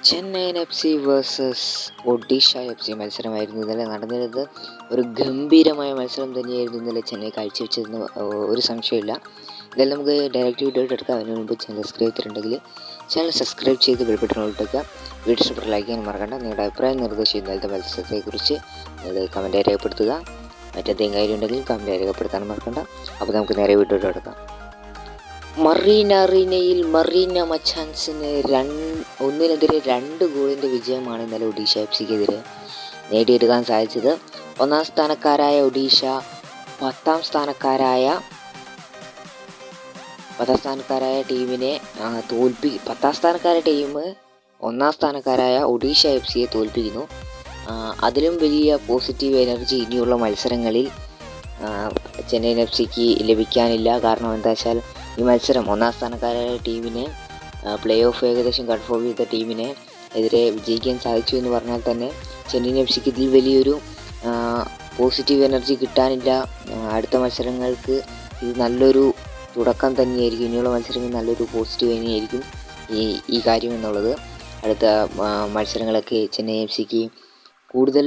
Chennaiyin F C versus Odisha F C മത്സരമായിരുന്നു ഇന്നലെ നടന്നിരുന്നത്. ഒരു ഗംഭീരമായ മത്സരം തന്നെയായിരുന്നു ഇന്നലെ ചെന്നൈ കാഴ്ചവെച്ചതെന്ന് ഒരു സംശയമില്ല. ഇതെല്ലാം നമുക്ക് ഡയറക്റ്റ് വീഡിയോ എടുക്കാം. അതിന് മുമ്പ് ചാനൽ സബ്സ്ക്രൈബ് ചെയ്തിട്ടുണ്ടെങ്കിൽ ചാനൽ സബ്സ്ക്രൈബ് ചെയ്ത് ബെൽബട്ടൺ വീഡിയോ ഇഷ്ടപ്പെട്ട് ലൈക്ക് ചെയ്യാൻ മറക്കണ്ട. നിങ്ങളുടെ അഭിപ്രായം നിർദ്ദേശിച്ച് ഇന്നലത്തെ മത്സരത്തെക്കുറിച്ച് നിങ്ങൾ കമൻറ്റായി രേഖപ്പെടുത്തുക. മറ്റെന്തെങ്കിലും കാര്യം ഉണ്ടെങ്കിൽ കമൻറ്റായി രേഖപ്പെടുത്താൻ മറക്കണ്ട. അപ്പോൾ നമുക്ക് നേരെ വീഡിയോ എടുക്കാം. മറീന അറീനയിൽ മറീന മച്ചാൻസിന് 1-നെതിരെ 2 ഗോളിൻ്റെ വിജയമാണ് ഇന്നലെ ഒഡീഷ എഫ് സിക്കെതിരെ നേടിയെടുക്കാൻ സാധിച്ചത്. ഒന്നാം സ്ഥാനക്കാരായ ഒഡീഷ 10ാം സ്ഥാനക്കാരായ ടീമിനെ 10ാം സ്ഥാനക്കാരായ ടീം 1ാം സ്ഥാനക്കാരായ ഒഡീഷ എഫ് സിയെ തോൽപ്പിക്കുന്നു. അതിലും വലിയ പോസിറ്റീവ് എനർജി ഇനിയുള്ള മത്സരങ്ങളിൽ ചെന്നൈയിൻ എഫ് സിക്ക് ലഭിക്കാനില്ല. കാരണം എന്താ വെച്ചാൽ ഈ മത്സരം 1ാം സ്ഥാനക്കാരായ ടീമിനെ പ്ലേ ഓഫ് ഏകദേശം കൺഫേം ചെയ്ത ടീമിനെ എതിരെ വിജയിക്കാൻ സാധിച്ചു എന്ന് പറഞ്ഞാൽ തന്നെ ചെന്നൈയിൻ എഫ് സിക്ക് ഇതിൽ വലിയൊരു പോസിറ്റീവ് എനർജി കിട്ടാനില്ല. അടുത്ത മത്സരങ്ങൾക്ക് ഇത് നല്ലൊരു തുടക്കം തന്നെയായിരിക്കും. ഇനിയുള്ള മത്സരങ്ങൾ നല്ലൊരു പോസിറ്റീവ് തന്നെയായിരിക്കും ഈ കാര്യം എന്നുള്ളത്. അടുത്ത മത്സരങ്ങളൊക്കെ ചെന്നൈ എഫ് സിക്ക് കൂടുതൽ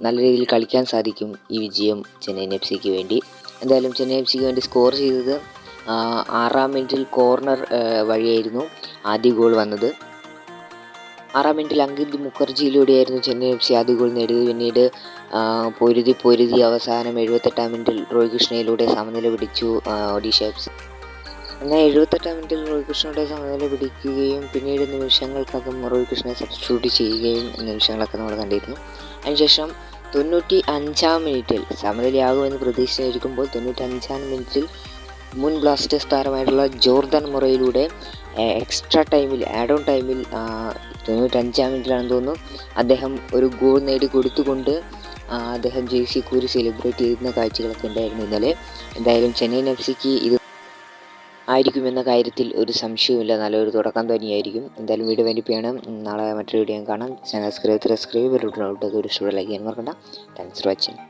നല്ല രീതിയിൽ കളിക്കാൻ സാധിക്കും. ഈ വിജയം ചെന്നൈയിൻ എഫ് സിക്ക് വേണ്ടി. എന്തായാലും ചെന്നൈ എഫ് സിക്ക് വേണ്ടി സ്കോർ ചെയ്തത് 6ാം മിനിറ്റിൽ കോർണർ വഴിയായിരുന്നു ആദ്യ ഗോൾ വന്നത്. 6ാം മിനിറ്റിൽ അങ്കിത് മുഖർജിയിലൂടെയായിരുന്നു ചെന്നൈ എഫ് സി ആദ്യ ഗോൾ നേടിയത്. പിന്നീട് പൊരുതി അവസാനം 78ാം മിനിറ്റിൽ റോയ് കൃഷ്ണയിലൂടെ സമനില പിടിച്ചു ഒഡീഷ എഫ് സി. എന്നാൽ 78ാം മിനിറ്റിൽ റോയ് കൃഷ്ണയുടെ സമനില പിടിക്കുകയും പിന്നീട് നിമിഷങ്ങൾക്കകം റോയ് കൃഷ്ണയെ സബ്സ്റ്റിറ്റ്യൂട്ട് ചെയ്യുകയും നിമിഷങ്ങളൊക്കെ നമ്മൾ കണ്ടിരുന്നു. അതിനുശേഷം 95ാം മിനിറ്റിൽ സമനിലയാകുമെന്ന് പ്രതീക്ഷിച്ചിരിക്കുമ്പോൾ 95ാം മിനിറ്റിൽ മുൻ ബ്ലാസ്റ്റേഴ്സ് താരമായിട്ടുള്ള ജോർദാൻ മൊറയിലൂടെ എക്സ്ട്രാ ടൈമിൽ ആഡ് ഓൺ ടൈമിൽ 95ാം മിനിറ്റിലാണെന്ന് തോന്നുന്നു അദ്ദേഹം ഒരു ഗോൾ നേടി കൊടുത്തുകൊണ്ട് അദ്ദേഹം ജേഴ്സി കൂരി സെലിബ്രേറ്റ് ചെയ്യുന്ന കാഴ്ചകളൊക്കെ ഉണ്ടായിരുന്നു ഇന്നലെ. എന്തായാലും ചെന്നൈയിൻ എഫ് സിക്ക് ഇത് ആയിരിക്കുമെന്ന കാര്യത്തിൽ ഒരു സംശയവുമില്ല. നല്ലൊരു തുടക്കം തന്നെയായിരിക്കും. എന്തായാലും വീഡിയോ വേണ്ടിയാണ്. നാളെ മറ്റൊരു വീഡിയോ കാണാം. ചാനൽ സബ്സ്ക്രൈബ് ഒരു ഇഷ്ടം ലൈക്ക് ചെയ്യാൻ മറക്കണ്ട. Thanks for watching.